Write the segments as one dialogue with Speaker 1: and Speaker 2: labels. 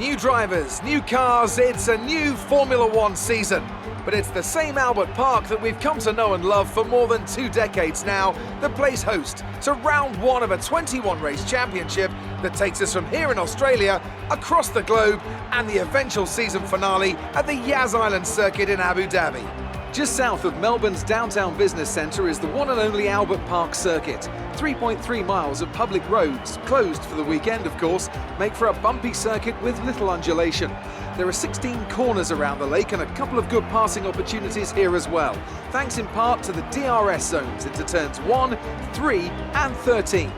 Speaker 1: New drivers, new cars, it's a new Formula One season. But it's the same Albert Park that we've come to know and love for more than 2 decades now that plays host to round 1 of a 21-race championship that takes us from here in Australia, across the globe, and the eventual season finale at the Yas Island circuit in Abu Dhabi. Just south of Melbourne's downtown business centre is the one and only Albert Park circuit. 3.3 miles of public roads, closed for the weekend of course, make for a bumpy circuit with little undulation. There are 16 corners around the lake and a couple of good passing opportunities here as well, thanks in part to the DRS zones into turns 1, 3 and 13.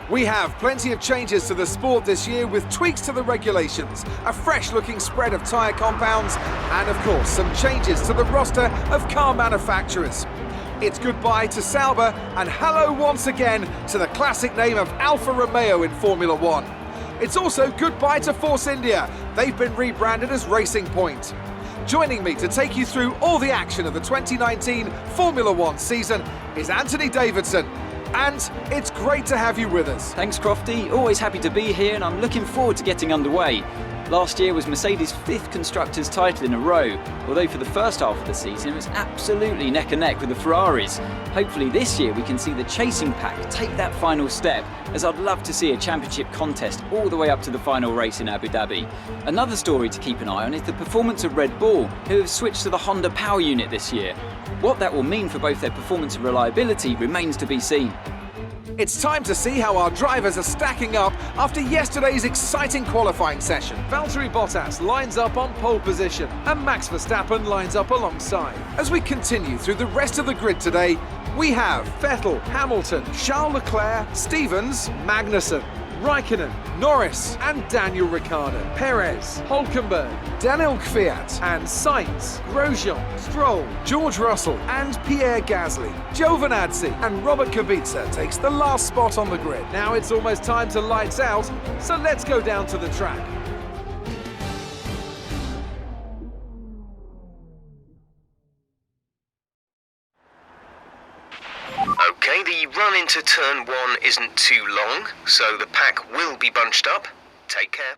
Speaker 1: We have plenty of changes to the sport this year with tweaks to the regulations, a fresh-looking spread of tyre compounds, and of course some changes to the roster of car manufacturers. It's goodbye to Sauber and hello once again to the classic name of Alfa Romeo in Formula One. It's also goodbye to Force India. They've been rebranded as Racing Point. Joining me to take you through all the action of the 2019 Formula One season is Anthony Davidson. And it's great to have you with us.
Speaker 2: Thanks, Crofty. Always happy to be here, and I'm looking forward to getting underway. Last year was Mercedes' 5th Constructors' title in a row, although for the first half of the season it was absolutely neck and neck with the Ferraris. Hopefully this year we can see the chasing pack take that final step, as I'd love to see a championship contest all the way up to the final race in Abu Dhabi. Another story to keep an eye on is the performance of Red Bull, who have switched to the Honda power unit this year. What that will mean for both their performance and reliability remains to be seen.
Speaker 1: It's time to see how our drivers are stacking up after yesterday's exciting qualifying session. Valtteri Bottas lines up on pole position and Max Verstappen lines up alongside. As we continue through the rest of the grid today, we have Vettel, Hamilton, Charles Leclerc, Stevens, Magnussen, Raikkonen, Norris and Daniel Ricciardo, Perez, Hülkenberg, Daniel Kvyat and Sainz, Grosjean, Stroll, George Russell and Pierre Gasly. Giovinazzi and Robert Kubica takes the last spot on the grid. Now it's almost time to lights out, so let's go down to the track.
Speaker 3: Okay, the run into turn 1 isn't too long, so the pack will be bunched up. Take care.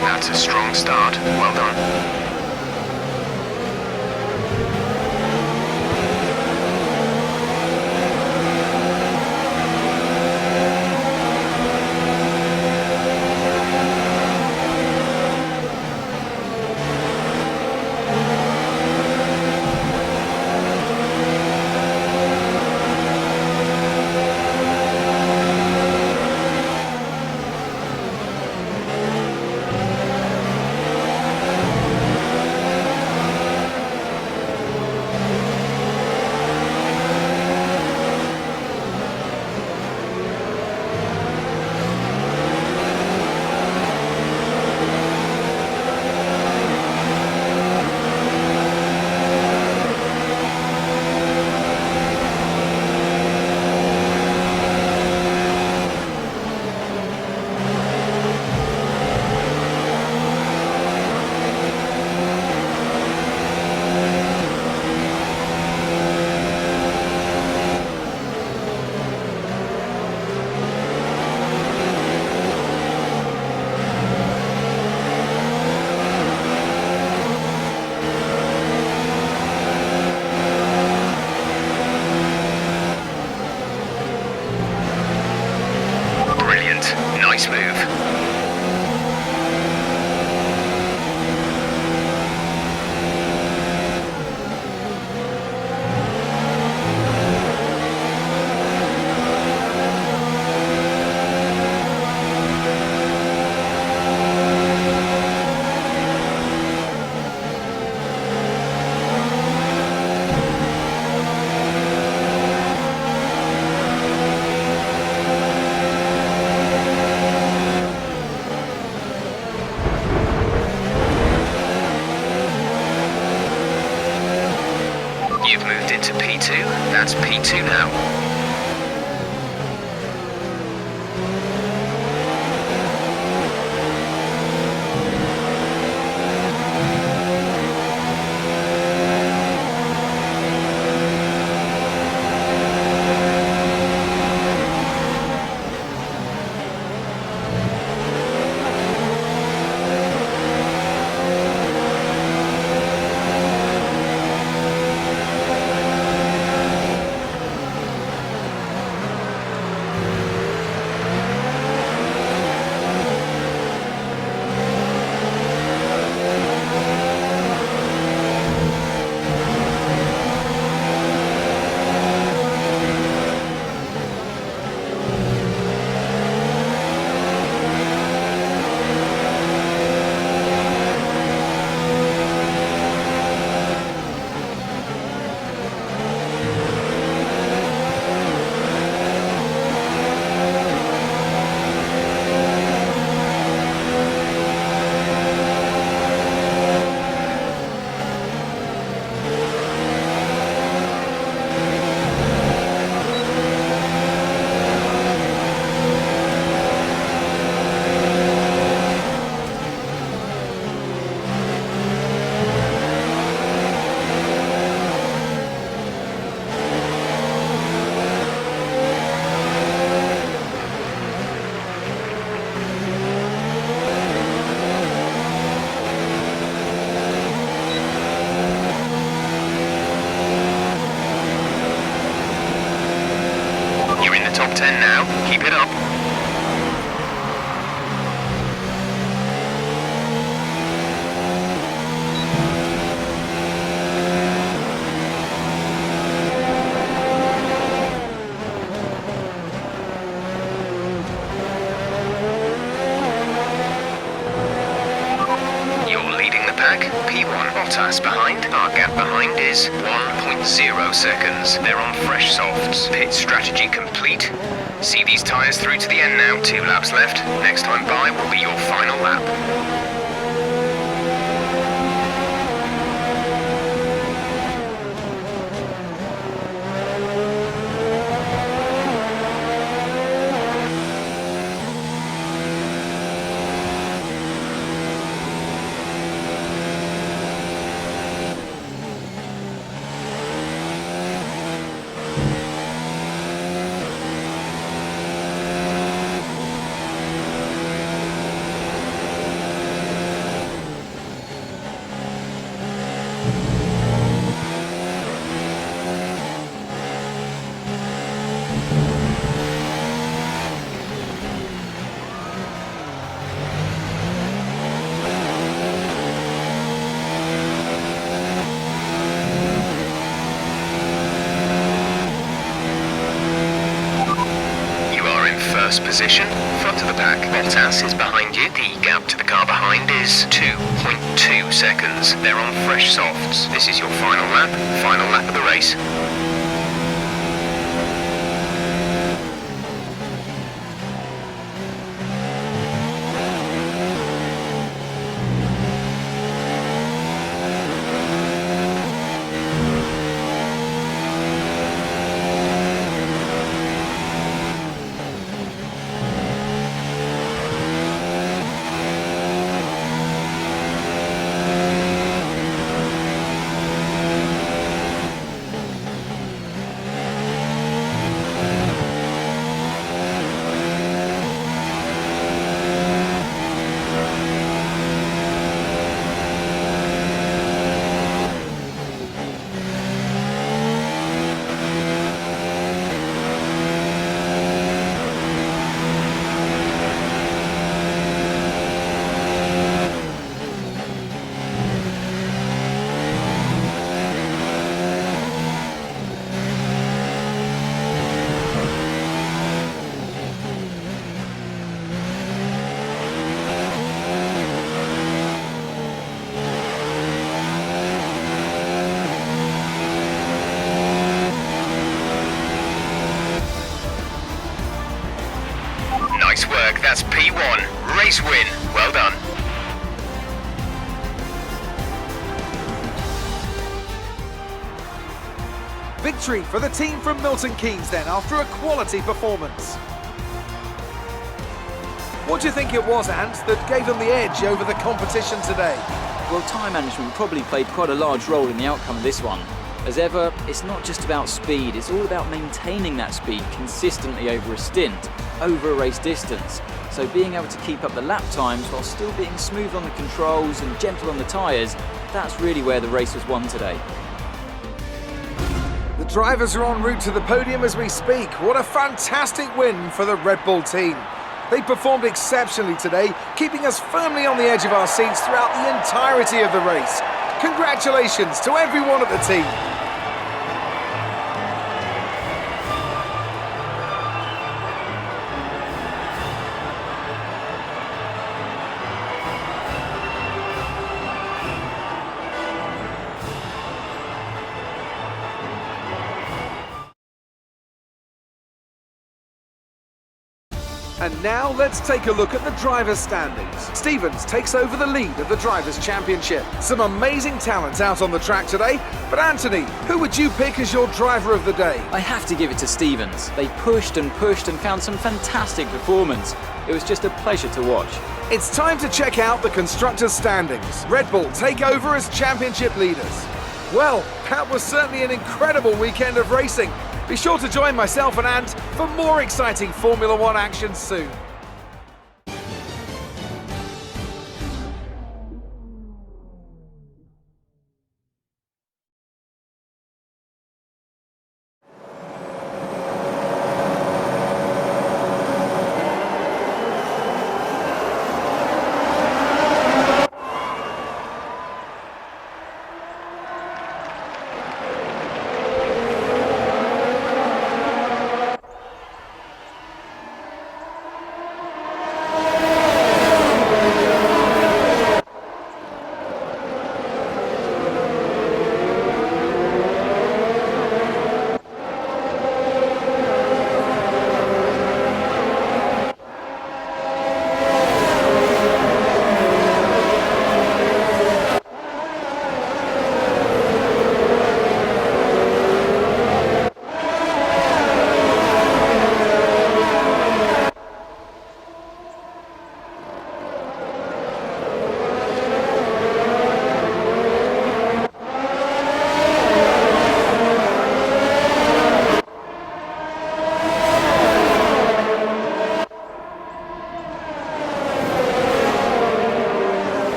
Speaker 3: That's a strong start. Well done. into P2. That's P2 now. Top 10 now. Keep it up. You're leading the pack. P1 Bottas behind. Our gap behind is 1.0 seconds. They're on fresh softs. Pit strategy complete. See these tyres through to the end now. 2 laps left. Next time by will be your final lap. First position, front of the pack. Bottas is behind you. The gap to the car behind is 2.2 seconds. They're on fresh softs. This is your final lap of the race. Nice work, that's P1. Race win. Well done.
Speaker 1: victory for the team from Milton Keynes then, after a quality performance. What do you think it was, Ant, that gave them the edge over the competition today?
Speaker 2: Well, time management probably played quite a large role in the outcome of this one. As ever, it's not just about speed, it's all about maintaining that speed consistently over a stint, over a race distance. So being able to keep up the lap times while still being smooth on the controls and gentle on the tyres, that's really where the race was won today.
Speaker 1: The drivers are en route to the podium as we speak. What a fantastic win for the Red Bull team. They performed exceptionally today, keeping us firmly on the edge of our seats throughout the entirety of the race. Congratulations to everyone at the team. And now let's take a look at the drivers' standings. Stevens takes over the lead of the Drivers' Championship. Some amazing talent out on the track today, but Anthony, who would you pick as your driver of the day?
Speaker 2: I have to give it to Stevens. They pushed and found some fantastic performance. It was just a pleasure to watch.
Speaker 1: It's time to check out the constructors' standings. Red Bull take over as championship leaders. Well, that was certainly an incredible weekend of racing. Be sure to join myself and Ant for more exciting Formula One action soon.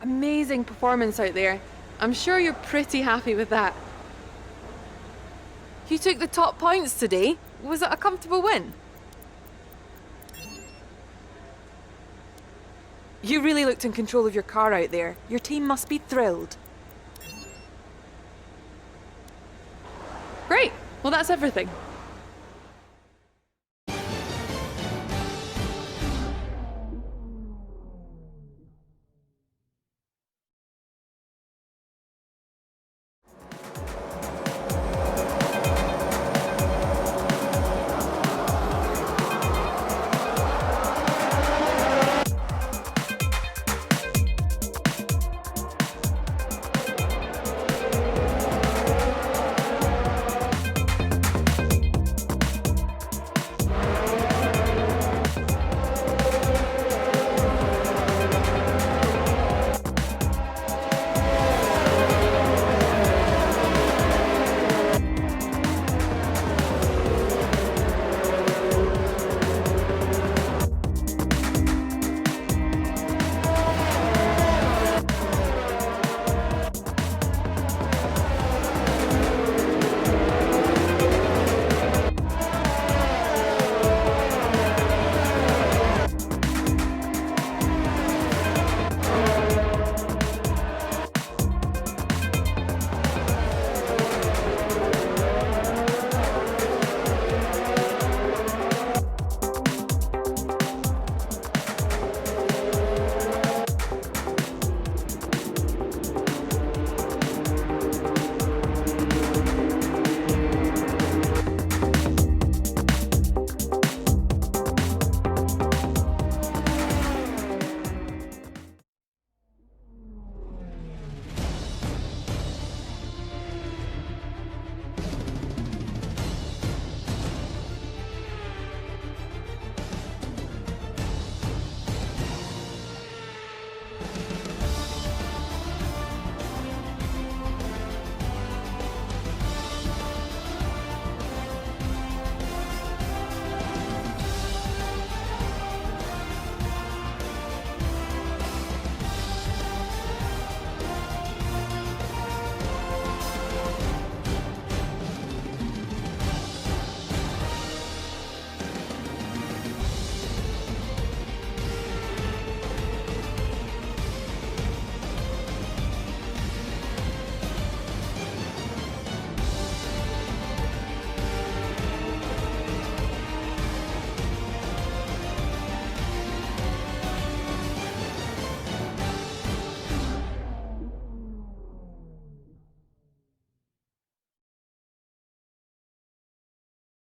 Speaker 4: Amazing performance out there. I'm sure you're pretty happy with that. You took the top points today. Was it a comfortable win? You really looked in control of your car out there. Your team must be thrilled. Great. Well, that's everything.